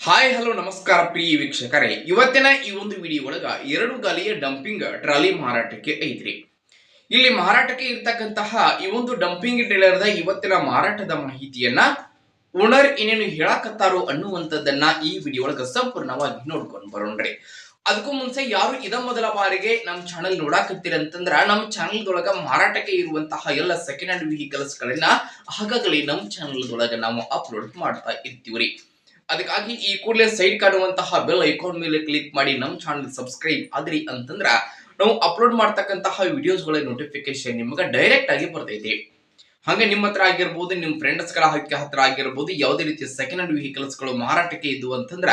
Hi hello ನಮಸ್ಕಾರ ಪ್ರಿಯ ವೀಕ್ಷಕರೇ, ಇವತ್ತಿನ ಈ ಒಂದು ವಿಡಿಯೋ ಒಳಗ 2 ಗಾಲಿಯ ಡಂಪಿಂಗ್ ಟ್ರಾಲಿ ಮಾರಾಟಕ್ಕೆ ಐತ್ರಿ. ಇಲ್ಲಿ ಮಾರಾಟಕ್ಕೆ ಇರ್ತಕ್ಕಂತಹ ಈ ಒಂದು ಡಂಪಿಂಗ್ ಟ್ರೇಲರ್ ಇವತ್ತಿನ ಮಾರಾಟದ ಮಾಹಿತಿಯನ್ನ ಓನರ್ ಏನೇನು ಹೇಳಕತ್ತಾರೋ ಅನ್ನುವಂಥದ್ದನ್ನ ಈ ವಿಡಿಯೋ ಒಳಗ ಸಂಪೂರ್ಣವಾಗಿ ನೋಡ್ಕೊಂಡು ಬರೋಣ್ರಿ. ಅದಕ್ಕೂ ಮುಂಚೆ ಯಾರು ಇದ ಮೊದಲ ಬಾರಿಗೆ ನಮ್ಮ ಚಾನೆಲ್ ನೋಡಾಕತ್ತೀರ ಅಂತಂದ್ರ ನಮ್ಮ ಚಾನೆಲ್ ದೊಳಗ ಮಾರಾಟಕ್ಕೆ ಇರುವಂತಹ ಎಲ್ಲ ಸೆಕೆಂಡ್ ಹ್ಯಾಂಡ್ ವೆಹಿಕಲ್ಸ್ ಗಳನ್ನ ಆಗಾಗಲೇ ನಮ್ಮ ಚಾನೆಲ್ ದೊಳಗ ನಾವು ಅಪ್ಲೋಡ್ ಮಾಡ್ತಾ ಇರ್ತೀವ್ರಿ. ಅದಕ್ಕಾಗಿ ಈ ಕೂಡಲೇ ಸೈಡ್ ಕಾಣುವಂತಹ ಬೆಲ್ ಐಕಾನ್ ಮೇಲೆ ಕ್ಲಿಕ್ ಮಾಡಿ ನಮ್ಮ ಚಾನಲ್ ಸಬ್ಸ್ಕ್ರೈಬ್ ಆದ್ರಿ ಅಂತಂದ್ರ ನಾವು ಅಪ್ಲೋಡ್ ಮಾಡ್ತಕ್ಕಂತಹ ವಿಡಿಯೋಸ್ ಗಳ ನೋಟಿಫಿಕೇಶನ್ ನಿಮಗೆ ಡೈರೆಕ್ಟ್ ಆಗಿ ಬರ್ತೈತಿ. ಹಾಗೆ ನಿಮ್ಮ ಹತ್ರ ಆಗಿರ್ಬೋದು, ನಿಮ್ಮ ಫ್ರೆಂಡ್ಸ್ ಗಳ ಹತ್ರ ಆಗಿರ್ಬೋದು, ಯಾವುದೇ ರೀತಿಯ ಸೆಕೆಂಡ್ ಹ್ಯಾಂಡ್ ವೆಹಿಕಲ್ಸ್ ಗಳು ಮಾರಾಟಕ್ಕೆ ಇದ್ದು ಅಂತಂದ್ರ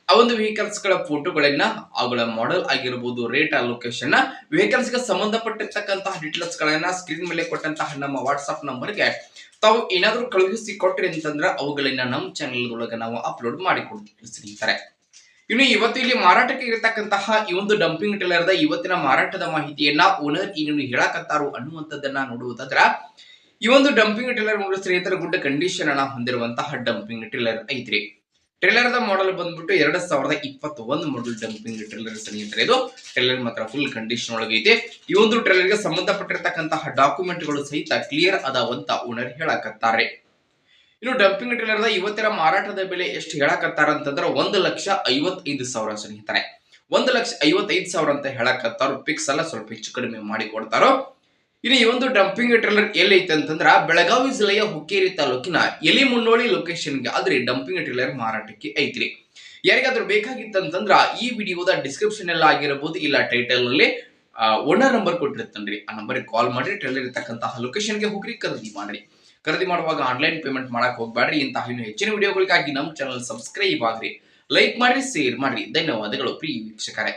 ಆ ಒಂದು ವೆಹಿಕಲ್ಸ್ ಗಳ ಫೋಟೋಗಳನ್ನ, ಅವುಗಳ ಮಾಡೆಲ್ ಆಗಿರ್ಬೋದು, ರೇಟ್, ಲೊಕೇಶನ್, ವೆಹಿಕಲ್ಸ್ ಗೆ ಸಂಬಂಧಪಟ್ಟಿರ್ತಕ್ಕಂತಹ ಡೀಟೇಲ್ಸ್ ಗಳನ್ನ ಸ್ಕ್ರೀನ್ ಮೇಲೆ ಕೊಟ್ಟಂತಹ ನಮ್ಮ ವಾಟ್ಸ್ಆಪ್ ನಂಬರ್ಗೆ ತಾವು ಏನಾದರೂ ಕಳುಹಿಸಿ ಕೊಟ್ರಿ ಅಂತಂದ್ರ ಅವುಗಳನ್ನ ನಮ್ಮ ಚಾನೆಲ್ ಒಳಗ ನಾವು ಅಪ್ಲೋಡ್ ಮಾಡಿ ಕೊಡ್ತೀವಿ ಸ್ನೇಹಿತರೆ. ಇನ್ನು ಇವತ್ತು ಇಲ್ಲಿ ಮಾರಾಟಕ್ಕೆ ಇರತಕ್ಕಂತಹ ಈ ಒಂದು ಡಂಪಿಂಗ್ ಟ್ರೇಲರ್ ಇವತ್ತಿನ ಮಾರಾಟದ ಮಾಹಿತಿಯನ್ನ ಓನರ್ ಏನೇನು ಹೇಳಕತ್ತಾರೋ ಅನ್ನುವಂಥದ್ದನ್ನ ನೋಡುವುದಾದ್ರ, ಈ ಒಂದು ಡಂಪಿಂಗ್ ಟ್ರೇಲರ್ ನೋಡಿದ್ರೆ ಸ್ನೇಹಿತರ ಗುಡ್ ಕಂಡೀಷನ್ ಅನ್ನ ಹೊಂದಿರುವಂತಹ ಡಂಪಿಂಗ್ ಟ್ರೇಲರ್ ಐತ್ರಿ. ಟ್ರೇಲರ್ ದ ಮಾಡೆಲ್ ಬಂದ್ಬಿಟ್ಟು 2021 ಮಾಡೆಲ್ ಡಂಪಿಂಗ್ ಟ್ರೇಲರ್ ಸ್ನೇಹಿತರೆ. ಇದು ಟ್ರೇಲರ್ ಮಾತ್ರ ಫುಲ್ ಕಂಡೀಷನ್ ಒಳಗೆ ಐತೆ. ಈ ಒಂದು ಟ್ರೇಲರ್ ಗೆ ಸಂಬಂಧಪಟ್ಟಿರ್ತಕ್ಕಂತಹ ಡಾಕ್ಯುಮೆಂಟ್ ಗಳು ಸಹಿತ ಕ್ಲಿಯರ್ ಅದಾವಂತ ಓನರ್ ಹೇಳಕತ್ತಾರೆ. ಇನ್ನು ಡಂಪಿಂಗ್ ಟ್ರೇಲರ್ ದ ಇವತ್ತಿನ ಮಾರಾಟದ ಬೆಲೆ ಎಷ್ಟು ಹೇಳಕತ್ತಾರ ಅಂತಂದ್ರೆ 1,55,000 ಸ್ನೇಹಿತರೆ. 1,55,000 ಅಂತ ಹೇಳಕತ್ತಾರ. ಪಿಕ್ಸ್ ಎಲ್ಲ ಸ್ವಲ್ಪ ಹೆಚ್ಚು ಕಡಿಮೆ ಮಾಡಿ ಕೊಡ್ತಾರೋ. ಇನ್ನು ಈ ಒಂದು ಡಂಪಿಂಗ್ ಟ್ರೇಲರ್ ಎಲ್ಲೈತೆ ಅಂತಂದ್ರ ಬೆಳಗಾವಿ ಜಿಲ್ಲೆಯ ಹುಕ್ಕೇರಿ ತಾಲೂಕಿನ ಎಲಿಮುನ್ನೋಳಿ ಲೊಕೇಶನ್ಗೆ ಆದ್ರೆ ಡಂಪಿಂಗ್ ಟ್ರೇಲರ್ ಮಾರಾಟಕ್ಕೆ ಐತ್ರಿ. ಯಾರಿಗಾದ್ರೂ ಬೇಕಾಗಿತ್ತಂತಂದ್ರ ಈ ವಿಡಿಯೋದ ಡಿಸ್ಕ್ರಿಪ್ಷನ್ ಎಲ್ಲ ಆಗಿರಬಹುದು, ಇಲ್ಲ ಟೈಟಲ್ ನಲ್ಲಿ ಓನರ್ ನಂಬರ್ ಕೊಟ್ಟಿರ್ತನ್ರಿ. ಆ ನಂಬರ್ ಕಾಲ್ ಮಾಡಿ ಟ್ರೇಲರ್ ಇರ್ತಕ್ಕಂತಹ ಲೊಕೇಶನ್ಗೆ ಹೋಗ್ರಿ, ಖರೀದಿ ಮಾಡ್ರಿ. ಖರೀದಿ ಮಾಡುವಾಗ ಆನ್ಲೈನ್ ಪೇಮೆಂಟ್ ಮಾಡಕ್ ಹೋಗ್ಬೇಡ್ರಿ. ಇಂತಹ ಇನ್ನು ಹೆಚ್ಚಿನ ವಿಡಿಯೋಗಳಿಗಾಗಿ ನಮ್ಮ ಚಾನಲ್ ಸಬ್ಸ್ಕ್ರೈಬ್ ಆಗ್ರಿ, ಲೈಕ್ ಮಾಡ್ರಿ, ಶೇರ್ ಮಾಡ್ರಿ. ಧನ್ಯವಾದಗಳು ಪ್ರಿಯ ವೀಕ್ಷಕರೇ.